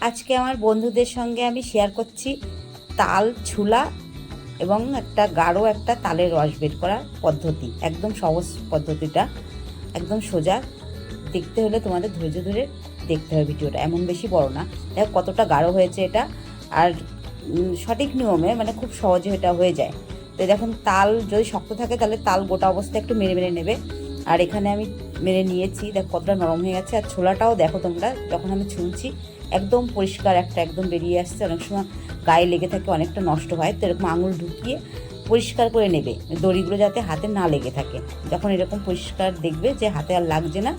আজকে আমার বন্ধুদের সঙ্গে আমি শেয়ার করছি তাল ছুলা এবং একটা গাঢ় একটা তালের রস বের করার পদ্ধতি। একদম সহজ পদ্ধতিটা, একদম সোজা। দেখতে হলে তোমাদের ধৈর্য ধরে দেখতে হবে ভিডিওটা, এমন বেশি বড় না। দেখো কতটা গাঢ় হয়েছে এটা, আর সঠিক নিয়মে মানে খুব সহজে এটা হয়ে যায়। তো দেখুন, তাল যদি শক্ত থাকে তাহলে তাল গোটা অবস্থায় একটু মেরে মেরে নেবে। আর এখানে আমি মেরে নিয়েছি, দেখো কতটা নরম হয়ে গেছে। আর ছোলাটাও দেখো তোমরা, যখন আমি ছুলছি একদম পরিষ্কার একটা একদম বেরিয়ে আসছে। অনেক সময় গায়ে লেগে থাকে, অনেকটা নষ্ট হয়। তো এরকম আঙুল ঢুকিয়ে পরিষ্কার করে নেবে, দড়িগুলো যাতে হাতে না লেগে থাকে। যখন এরকম পরিষ্কার দেখবে যে হাতে আর লাগছে না,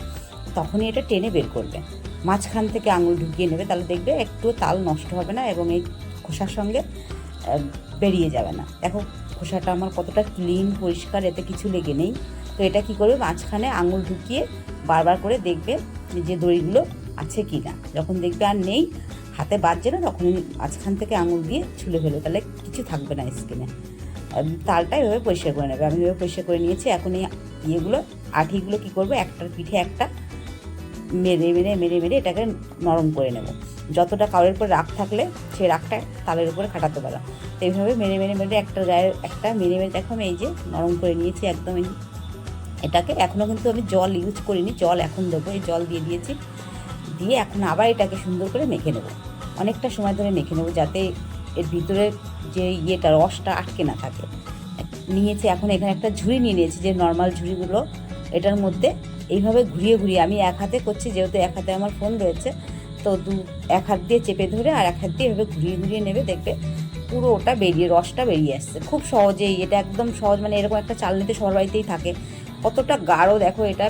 তখনই এটা টেনে বের করবে। মাঝখান থেকে আঙুল ঢুকিয়ে নেবে, তাহলে দেখবে একটু তাল নষ্ট হবে না এবং এই খোসার সঙ্গে বেরিয়ে যাবে না। দেখো খোসাটা আমার কতটা ক্লিন পরিষ্কার, এতে কিছু লেগে নেই। তো এটা কি করবে, মাঝখানে আঙুল ঢুকিয়ে বারবার করে দেখবে যে দড়িগুলো আছে কি না। যখন দেখবে আর নেই, হাতে বাজছে না, তখনই মাঝখান থেকে আঙুল দিয়ে ছুলে ফেলো, তাহলে কিছু থাকবে না স্কিনে। তালটা এভাবে পরিষ্কার করে নেবে। আমি এভাবে পরিষ্কার করে নিয়েছি। এখন এই ইয়েগুলো আঠিগুলো কী করবো, একটার পিঠে একটা মেরে মেরে মেরে মেরে এটাকে নরম করে নেব। যতটা কাউরের উপর রাগ থাকলে সেই রাগটা তালের উপরে খাটাতে পারো। তো এইভাবে মেরে মেরে মেরে একটা গায়ে একটা মেরে মেরে দেখো আমি এই যে নরম করে নিয়েছি একদম। এটাকে এখনও কিন্তু আমি জল ইউজ করিনি, জল এখন দেবো। এই জল দিয়ে দিয়েছি, দিয়ে এখন আবার এটাকে সুন্দর করে মেখে নেব। অনেকটা সময় ধরে মেখে নেব, যাতে এর ভিতরে যে ইয়েটা রসটা আটকে না থাকে। নিয়েছি এখন এখানে একটা ঝুড়ি নিয়ে নিয়েছি, যে নর্মাল ঝুড়িগুলো। এটার মধ্যে এইভাবে ঘুরিয়ে ঘুরিয়ে, আমি এক হাতে করছি যেহেতু এক হাতে আমার ফোন রয়েছে, তো এক হাত দিয়ে চেপে ধরে আর এক হাত দিয়ে এভাবে ঘুরিয়ে ঘুরিয়ে নেবে। দেখবে পুরো ওটা বেরিয়ে, রসটা বেরিয়ে আসছে খুব সহজেই। এটা একদম সহজ, মানে এরকম একটা চালনিতে সবার বাড়িতেই থাকে। কতটা গাঢ় দেখো এটা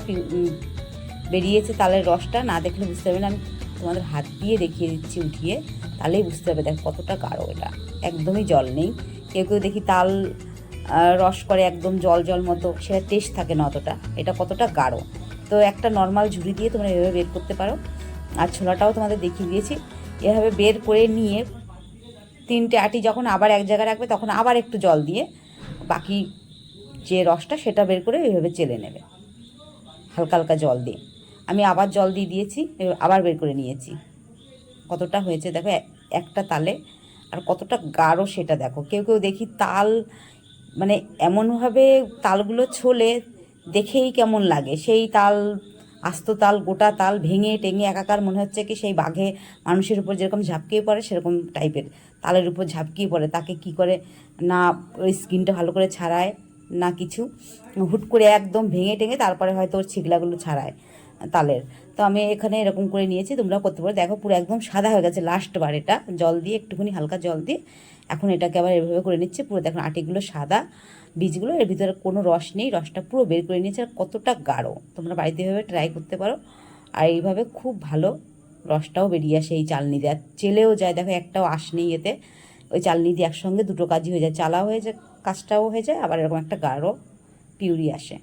বেরিয়েছে তালের রসটা, না দেখলে বুঝতে পারবে না। আমি তোমাদের হাত দিয়ে দেখিয়ে দিচ্ছি উঠিয়ে, তাহলেই বুঝতে হবে দেখো কতটা গাঢ় এটা। একদমই জল নেই। কেউ কেউ দেখি তাল রস করে একদম জল জল মতো, সেটা টেস্ট থাকে না অতটা। এটা কতটা গাঢ়। তো একটা নর্মাল ঝুড়ি দিয়ে তোমরা এভাবে বের করতে পারো। আর ছোলাটাও তোমাদের দেখিয়ে দিয়েছি। এভাবে বের করে নিয়ে তিনটে আটি যখন আবার এক জায়গায় রাখবে, তখন আবার একটু জল দিয়ে বাকি যে রসটা সেটা বের করে এইভাবে চেলে নেবে হালকা হালকা জল দিয়ে। আমি আবার জল দিয়ে দিয়েছি, আবার বের করে নিয়েছি। কতটা হয়েছে দেখো একটা তালে, আর কতটা গাঢ় সেটা দেখো। কেউ কেউ দেখি তাল মানে এমনভাবে তালগুলো ছোলে, দেখেই কেমন লাগে। সেই তাল, আস্ত তাল, গোটা তাল ভেঙে টেঙে একাকার, মনে হচ্ছে কি সেই বাঘে মানুষের উপর যেরকম ঝাঁপকিয়ে পড়ে সেরকম টাইপের তালের উপর ঝাঁপকিয়ে পড়ে। তাকে কি করে না ওই স্কিনটা ভালো করে ছাড়ায়, না কিছু, হুট করে একদম ভেঙে টেঙে তারপরে হয়তো ওর ছিগলাগুলো ছাড়ায় তালের। তো আমি এখানে এরকম করে নিয়েছি, তোমরা করতে পারো। দেখো পুরো একদম সাদা হয়ে গেছে লাস্টবার, এটা জল দিয়ে একটুখানি হালকা জল দিয়ে এখন এটাকে আবার এভাবে করে নিচ্ছে। পুরো দেখুন আটিগুলো সাদা, বীজগুলো এর ভিতরে কোনো রস নেই, রসটা পুরো বের করে নিয়েছে। আর কতটা গাঢ়, তোমরা বাড়িতে এভাবে ট্রাই করতে পারো। আর এইভাবে খুব ভালো রসটাও বেরিয়ে আসে এই চালনি দিয়ে। চেলেও যায়, দেখো একটাও আঁশ নেই এতে। ওই চালনি দিয়ে একসঙ্গে দুটো কাজই হয়ে যায়, চালাও হয়ে যায়, কাজটাও হয়ে যায়, আবার এরকম একটা গাঢ় পিউরি আসে।